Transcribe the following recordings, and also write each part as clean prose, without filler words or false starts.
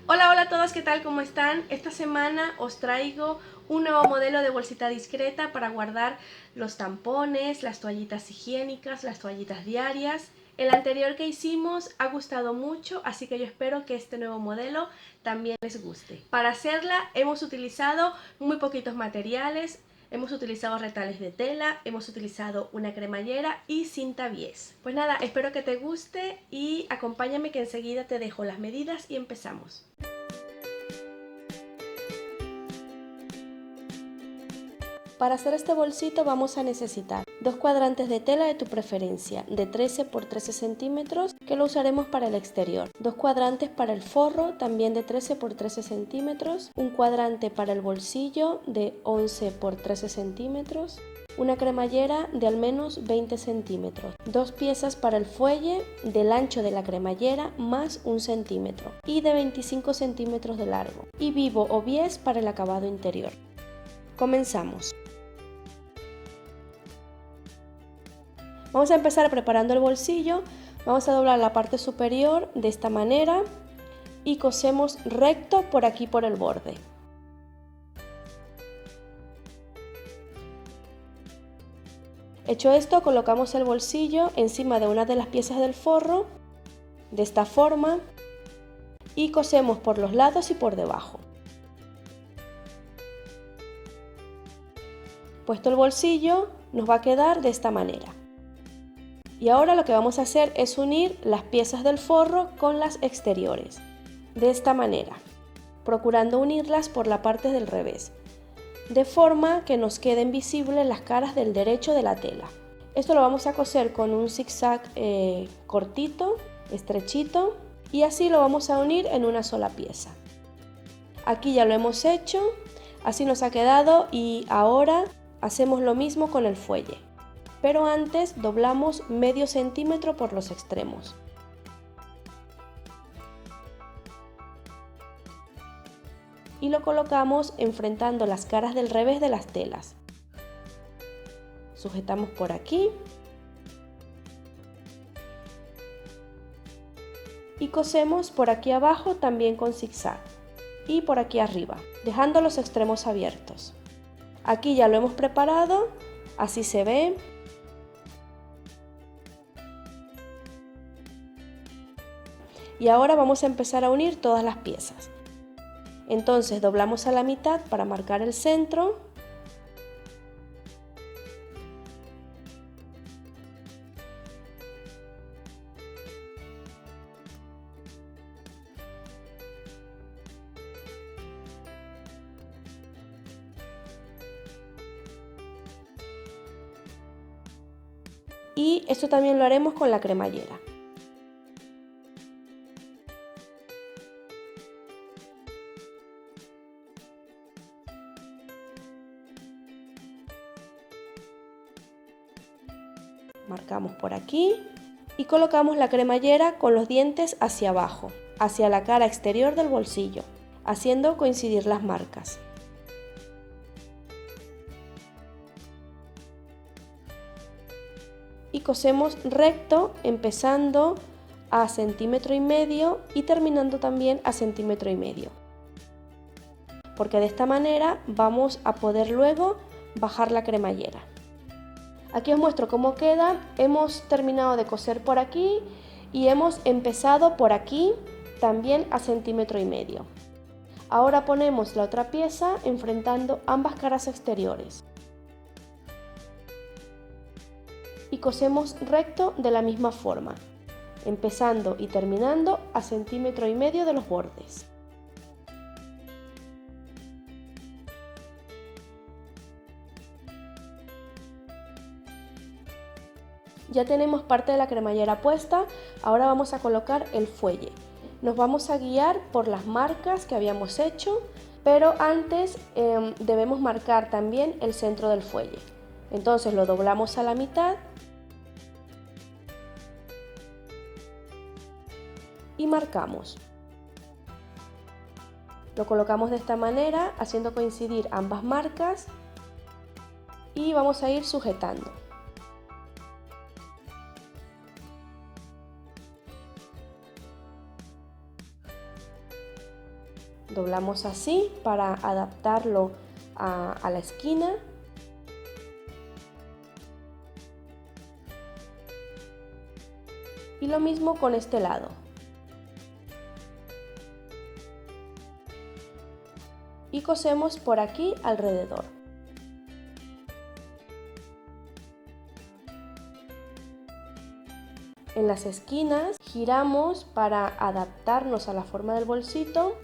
Hola, hola a todos, ¿qué tal? ¿Cómo están? Esta semana os traigo un nuevo modelo de bolsita discreta para guardar los tampones, las toallitas higiénicas, las toallitas diarias. El anterior que hicimos ha gustado mucho, así que yo espero que este nuevo modelo también les guste. Para hacerla hemos utilizado muy poquitos materiales. Hemos utilizado retales de tela, hemos utilizado una cremallera y cinta bies. Pues nada, espero que te guste y acompáñame que enseguida te dejo las medidas y empezamos. Para hacer este bolsito vamos a necesitar dos cuadrantes de tela de tu preferencia, de 13 por 13 centímetros, que lo usaremos para el exterior. Dos cuadrantes para el forro, también de 13 por 13 centímetros. Un cuadrante para el bolsillo, de 11 por 13 centímetros. Una cremallera de al menos 20 centímetros. Dos piezas para el fuelle del ancho de la cremallera más 1 centímetro y de 25 centímetros de largo. Y vivo o bies para el acabado interior. Comenzamos. Vamos a empezar preparando el bolsillo. Vamos a doblar la parte superior de esta manera y cosemos recto por aquí por el borde. Hecho esto, colocamos el bolsillo encima de una de las piezas del forro de esta forma y cosemos por los lados y por debajo. Puesto el bolsillo, nos va a quedar de esta manera. Y ahora lo que vamos a hacer es unir las piezas del forro con las exteriores, de esta manera, procurando unirlas por la parte del revés, de forma que nos queden visibles las caras del derecho de la tela. Esto lo vamos a coser con un zigzag cortito, estrechito, y así lo vamos a unir en una sola pieza. Aquí ya lo hemos hecho, así nos ha quedado y ahora hacemos lo mismo con el fuelle. Pero antes doblamos medio centímetro por los extremos. Y lo colocamos enfrentando las caras del revés de las telas. Sujetamos por aquí. Y cosemos por aquí abajo también con zigzag. Y por aquí arriba, dejando los extremos abiertos. Aquí ya lo hemos preparado, así se ve. Y ahora vamos a empezar a unir todas las piezas. Entonces doblamos a la mitad para marcar el centro. Y esto también lo haremos con la cremallera. Marcamos por aquí y colocamos la cremallera con los dientes hacia abajo, hacia la cara exterior del bolsillo, haciendo coincidir las marcas. Y cosemos recto, empezando a 1,5 centímetros y terminando también a 1,5 centímetros. Porque de esta manera vamos a poder luego bajar la cremallera. Aquí os muestro cómo queda. Hemos terminado de coser por aquí y hemos empezado por aquí también a 1,5 centímetros. Ahora ponemos la otra pieza enfrentando ambas caras exteriores y cosemos recto de la misma forma, empezando y terminando a 1,5 centímetros de los bordes. Ya tenemos parte de la cremallera puesta, ahora vamos a colocar el fuelle. Nos vamos a guiar por las marcas que habíamos hecho, pero antes debemos marcar también el centro del fuelle. Entonces lo doblamos a la mitad y marcamos. Lo colocamos de esta manera, haciendo coincidir ambas marcas y vamos a ir sujetando. Doblamos así para adaptarlo a la esquina. Y lo mismo con este lado. Y cosemos por aquí alrededor. En las esquinas giramos para adaptarnos a la forma del bolsito.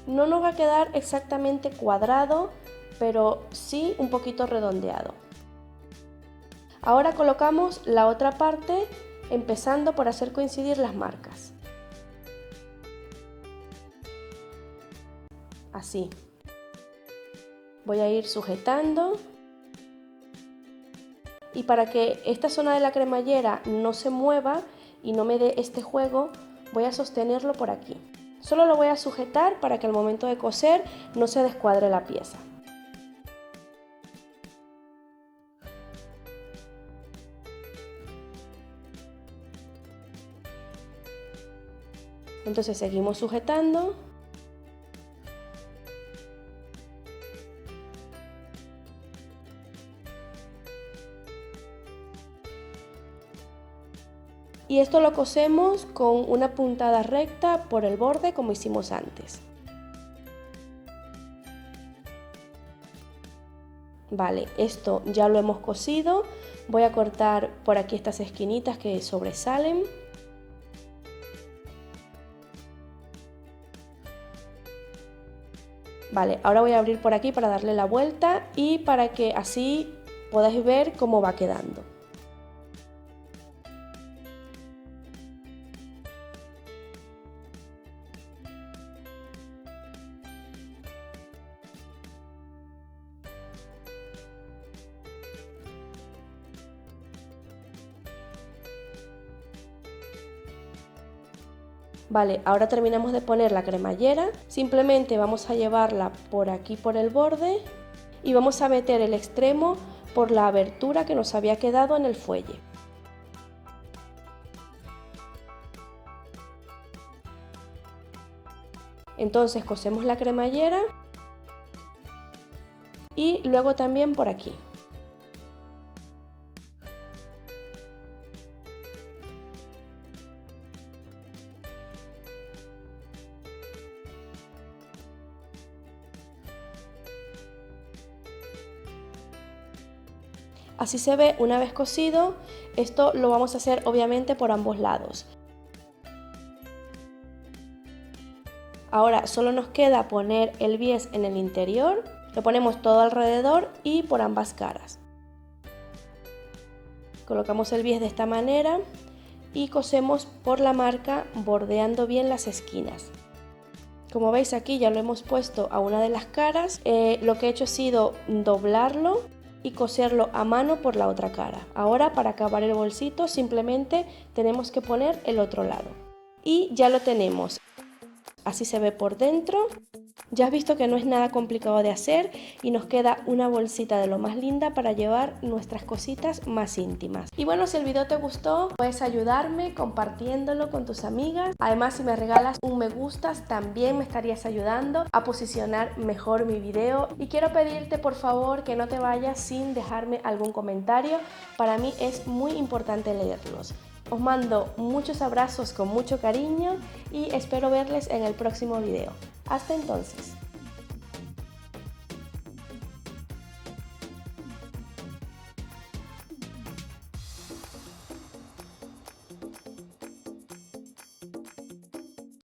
No nos va a quedar exactamente cuadrado, pero sí un poquito redondeado. Ahora colocamos la otra parte, empezando por hacer coincidir las marcas. Así. Voy a ir sujetando. Y para que esta zona de la cremallera no se mueva y no me dé este juego, voy a sostenerlo por aquí. Solo lo voy a sujetar para que al momento de coser no se descuadre la pieza. Entonces seguimos sujetando. Y esto lo cosemos con una puntada recta por el borde como hicimos antes. Vale, esto ya lo hemos cosido. Voy a cortar por aquí estas esquinitas que sobresalen. Vale, ahora voy a abrir por aquí para darle la vuelta y para que así podáis ver cómo va quedando. Vale, ahora terminamos de poner la cremallera, simplemente vamos a llevarla por aquí por el borde y vamos a meter el extremo por la abertura que nos había quedado en el fuelle. Entonces cosemos la cremallera y luego también por aquí. Así se ve una vez cosido. Esto lo vamos a hacer obviamente por ambos lados. Ahora solo nos queda poner el bies en el interior, lo ponemos todo alrededor y por ambas caras. Colocamos el bies de esta manera y cosemos por la marca bordeando bien las esquinas. Como veis aquí ya lo hemos puesto a una de las caras, lo que he hecho ha sido doblarlo y coserlo a mano por la otra cara. Ahora para acabar el bolsito simplemente tenemos que poner el otro lado. Y ya lo tenemos. Así se ve por dentro. Ya has visto que no es nada complicado de hacer y nos queda una bolsita de lo más linda para llevar nuestras cositas más íntimas. Y bueno, si el video te gustó, puedes ayudarme compartiéndolo con tus amigas. Además, si me regalas un me gustas, también me estarías ayudando a posicionar mejor mi video. Y quiero pedirte por favor que no te vayas sin dejarme algún comentario. Para mí es muy importante leerlos. Os mando muchos abrazos con mucho cariño y espero verles en el próximo video. Hasta entonces.